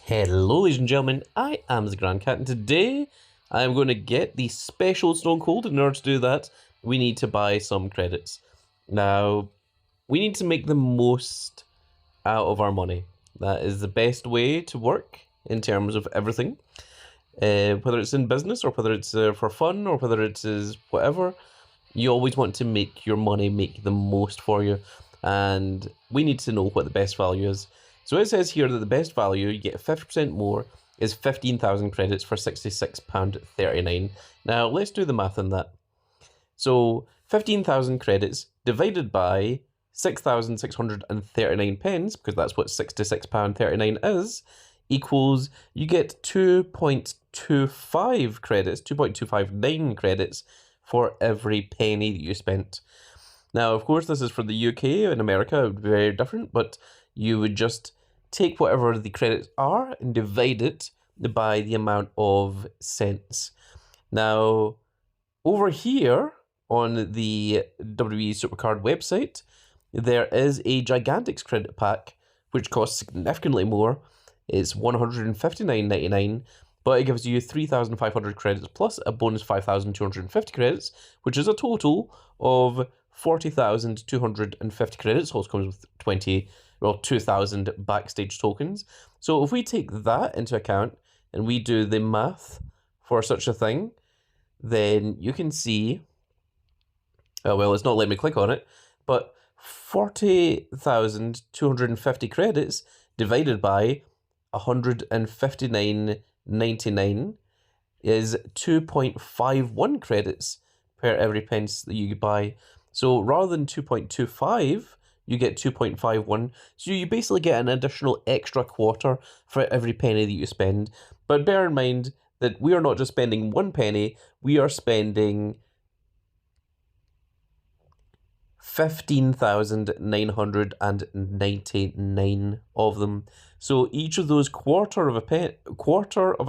Hello ladies and gentlemen, I am the Grand Cat and today I am going to get the special Stone Cold. In order to do that, we need to buy some credits. Now, we need to make the most out of our money. That is the best way to work in terms of everything. Whether it's in business or whether it's for fun or whether it is whatever, you always want to make your money make the most for you. And we need to know what the best value is. So it says here that the best value, you get 50% more, is 15,000 credits for £66.39. Now, let's do the math on that. So, 15,000 credits divided by 6,639 pence, because that's what £66.39 is, equals, you get 2.25 credits, 2.259 credits for every penny that you spent. Now, of course, this is for the UK. In America, it would be very different, but you would just take whatever the credits are and divide it by the amount of cents. Now, over here on the WWE Supercard website, there is a Gigantics credit pack, which costs significantly more. It's $159.99, but it gives you 3,500 credits plus a bonus 5,250 credits, which is a total of 40,250 credits. Also comes with 2,000 backstage tokens. So if we take that into account and we do the math for such a thing, then you can see, well, it's not letting me click on it, but 40,250 credits divided by 159.99 is 2.51 credits per every pence that you buy. So rather than 2.25, you get 2.51. So you basically get an additional extra quarter for every penny that you spend. But bear in mind that we are not just spending one penny, we are spending 15,999 of them. So each of those quarter of a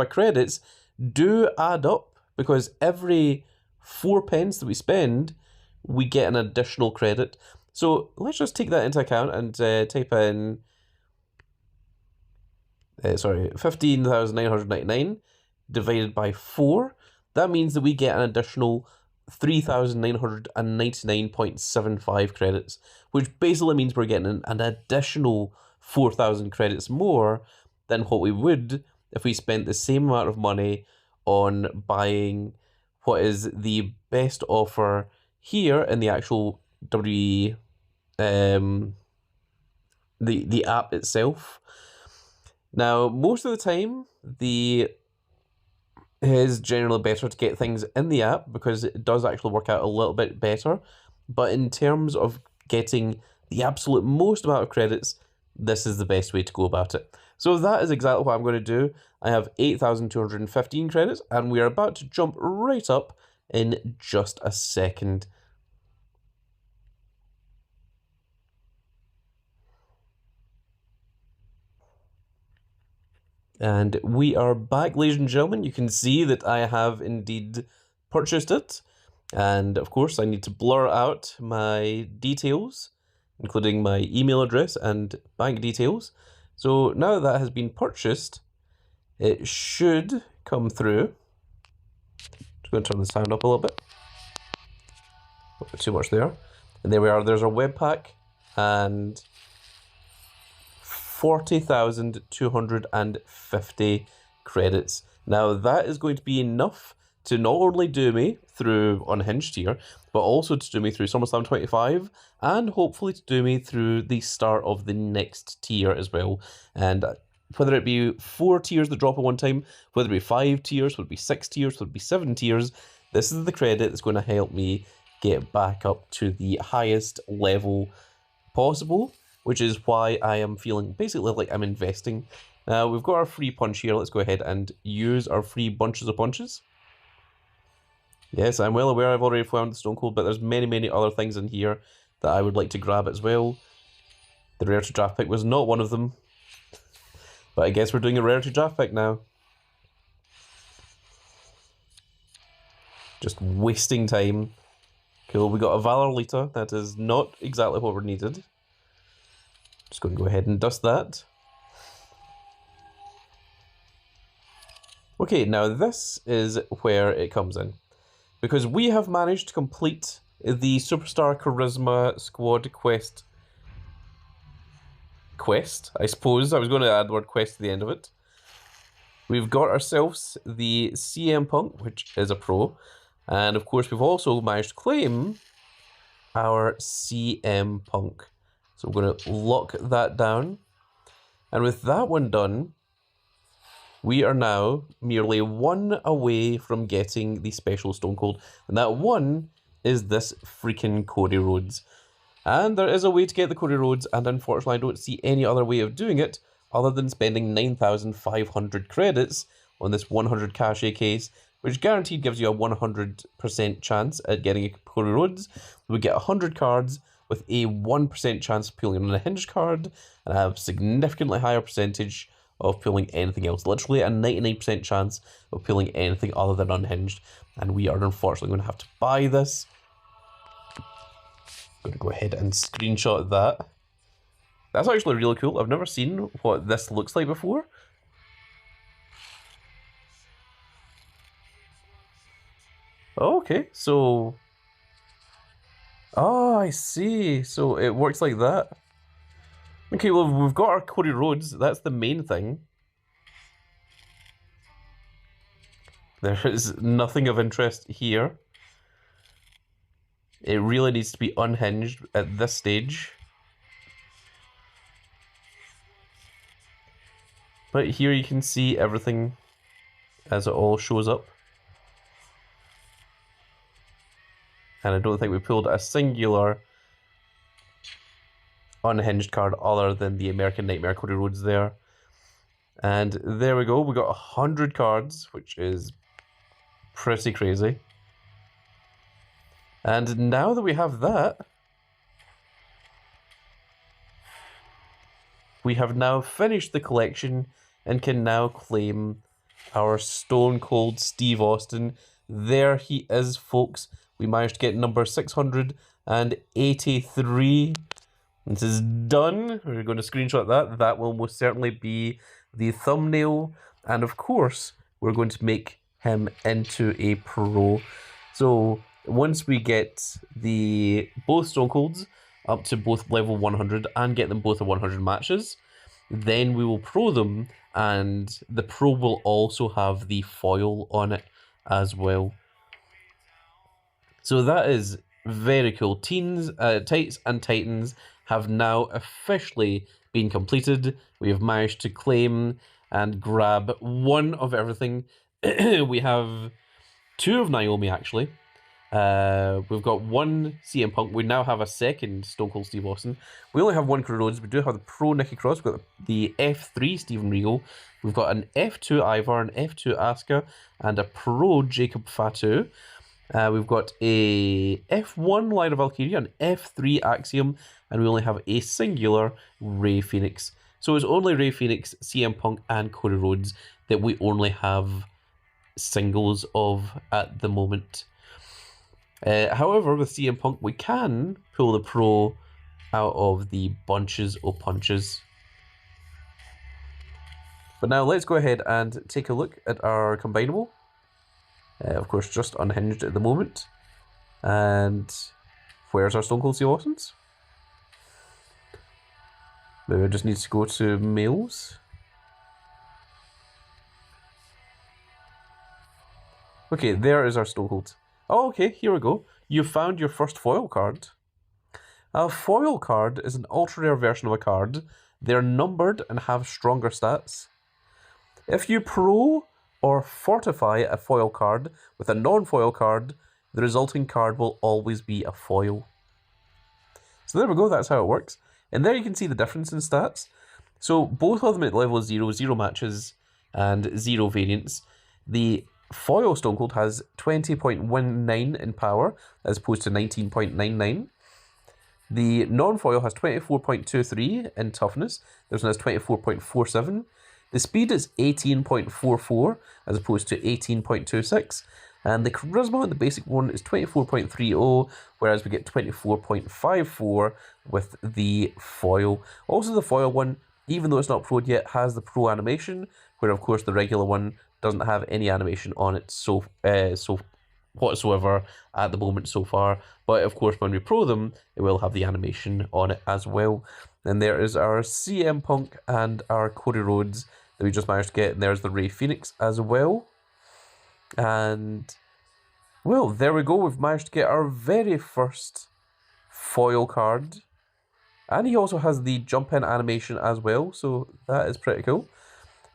credits do add up, because every 4 pence that we spend, we get an additional credit. So let's just take that into account and type in 15,999 divided by 4. That means that we get an additional 3,999.75 credits, which basically means we're getting an additional 4,000 credits more than what we would if we spent the same amount of money on buying what is the best offer here in the actual WWE, the app itself. Now, most of the time, it is generally better to get things in the app because it does actually work out a little bit better. But in terms of getting the absolute most amount of credits, this is the best way to go about it. So that is exactly what I'm going to do. I have 8,215 credits, and we are about to jump right up in just a second. And we are back, ladies and gentlemen. You can see that I have indeed purchased it. And of course, I need to blur out my details, including my email address and bank details. So now that has been purchased, it should come through. Just going to turn the sound up a little bit. Not too much there. And there we are. There's our web pack and 40,250 credits. Now that is going to be enough to not only do me through Unhinged here, but also to do me through SummerSlam 25, and hopefully to do me through the start of the next tier as well. And whether it be 4 tiers that drop at one time, whether it be 5 tiers, whether it be 6 tiers, whether it be 7 tiers, this is the credit that's going to help me get back up to the highest level possible, which is why I am feeling basically like I'm investing. Now, we've got our free punch here. Let's go ahead and use our free bunches of punches. Yes, I'm well aware I've already found the Stone Cold, but there's many, many other things in here that I would like to grab as well. The Rarity Draft Pick was not one of them, but I guess we're doing a Rarity Draft Pick now. Just wasting time. Cool, we got a Valor Lita. That is not exactly what we're needed. Just going to go ahead and dust that. Okay, now this is where it comes in. Because we have managed to complete the Superstar Charisma Squad quest. I suppose. I was going to add the word quest to the end of it. We've got ourselves the CM Punk, which is a pro. And of course, we've also managed to claim our CM Punk. So we're going to lock that down. And with that one done, we are now merely one away from getting the special Stone Cold. And that one is this freaking Cody Rhodes. And there is a way to get the Cody Rhodes, and unfortunately I don't see any other way of doing it other than spending 9,500 credits on this 100 cachet case, which guaranteed gives you a 100% chance at getting a Cody Rhodes. We get 100 cards with a 1% chance of pulling an unhinged card, and a significantly higher percentage of pulling anything else. Literally a 99% chance of pulling anything other than unhinged. And we are unfortunately going to have to buy this. I'm going to go ahead and screenshot that. That's actually really cool. I've never seen what this looks like before. Okay, so... Oh, I see. So it works like that. Okay, well, we've got our Cody Rhodes. That's the main thing. There is nothing of interest here. It really needs to be unhinged at this stage. But here you can see everything as it all shows up. And I don't think we pulled a singular unhinged card other than the American Nightmare Cody Rhodes there. And there we go, we got 100 cards, which is pretty crazy. And now that we have that, we have now finished the collection and can now claim our Stone Cold Steve Austin. There he is, folks. We managed to get number 683. This is done. We're going to screenshot that. That will most certainly be the thumbnail. And of course, we're going to make him into a pro. So once we get both Stone Colds up to both level 100 and get them both at 100 matches, then we will pro them, and the pro will also have the foil on it as well. So that is very cool. Tights and Titans have now officially been completed. We have managed to claim and grab one of everything. We have two of Naomi, actually. We've got one CM Punk. We now have a second Stone Cold Steve Austin. We only have one Cody Rhodes. We do have the Pro Nikki Cross. We've got the F3 Steven Regal. We've got an F2 Ivar, an F2 Asuka, and a Pro Jacob Fatu. We've got a F1 Line of Valkyria, an F3 Axiom, and we only have a singular Rey Fenix. So it's only Rey Fenix, CM Punk, and Cody Rhodes that we only have singles of at the moment. However, with CM Punk, we can pull the pro out of the bunches of punches. But now let's go ahead and take a look at our combinable. Of course, just unhinged at the moment. And where's our Stone Cold Steve Austins? Maybe I just need to go to mails. Okay, there is our Stone Cold. Oh, okay, here we go. You found your first foil card. A foil card is an ultra rare version of a card. They're numbered and have stronger stats. If you pro or fortify a foil card with a non-foil card, the resulting card will always be a foil. So there we go, that's how it works. And there you can see the difference in stats. So both of them at level 0, 0 matches and 0 variants. The foil Stone Cold has 20.19 in power as opposed to 19.99. The non-foil has 24.23 in toughness. This one has 24.47. The speed is 18.44 as opposed to 18.26. And the charisma on the basic one is 24.30, whereas we get 24.54 with the foil. Also the foil one, even though it's not pro'd yet, has the pro animation, where of course the regular one doesn't have any animation on it so whatsoever at the moment so far. But of course, when we pro them, it will have the animation on it as well. And there is our CM Punk and our Cody Rhodes that we just managed to get. And there's the Rey Fenix as well. And well, there we go. We've managed to get our very first foil card. And he also has the jump in animation as well, so that is pretty cool.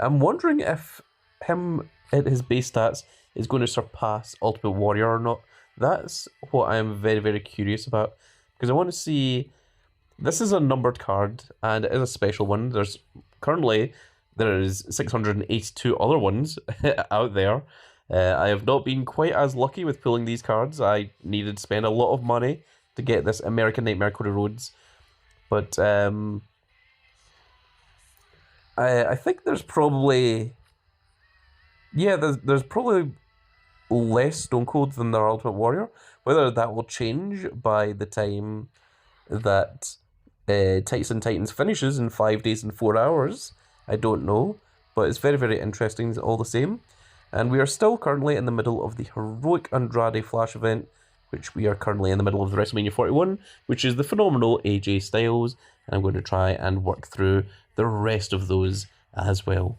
I'm wondering if him at his base stats is going to surpass Ultimate Warrior or not. That's what I'm very, very curious about. Because I want to see... This is a numbered card, and it is a special one. There is 682 other ones out there. I have not been quite as lucky with pulling these cards. I needed to spend a lot of money to get this American Nightmare Cody Rhodes. But I think there's probably... Yeah, there's probably less Stone Cold than their Ultimate Warrior. Whether that will change by the time that Tyson Titans finishes in 5 days and 4 hours, I don't know. But it's very, very interesting all the same. And we are still currently in the middle of the Heroic Andrade Flash event, which we are currently in the middle of the WrestleMania 41, which is the phenomenal AJ Styles. And I'm going to try and work through the rest of those as well.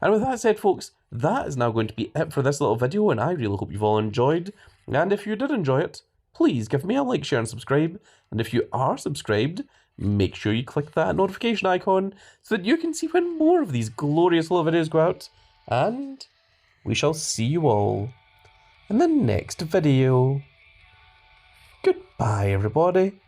And with that said, folks, that is now going to be it for this little video, and I really hope you've all enjoyed. And if you did enjoy it, please give me a like, share, and subscribe. And if you are subscribed, make sure you click that notification icon so that you can see when more of these glorious little videos go out. And we shall see you all in the next video. Goodbye, everybody.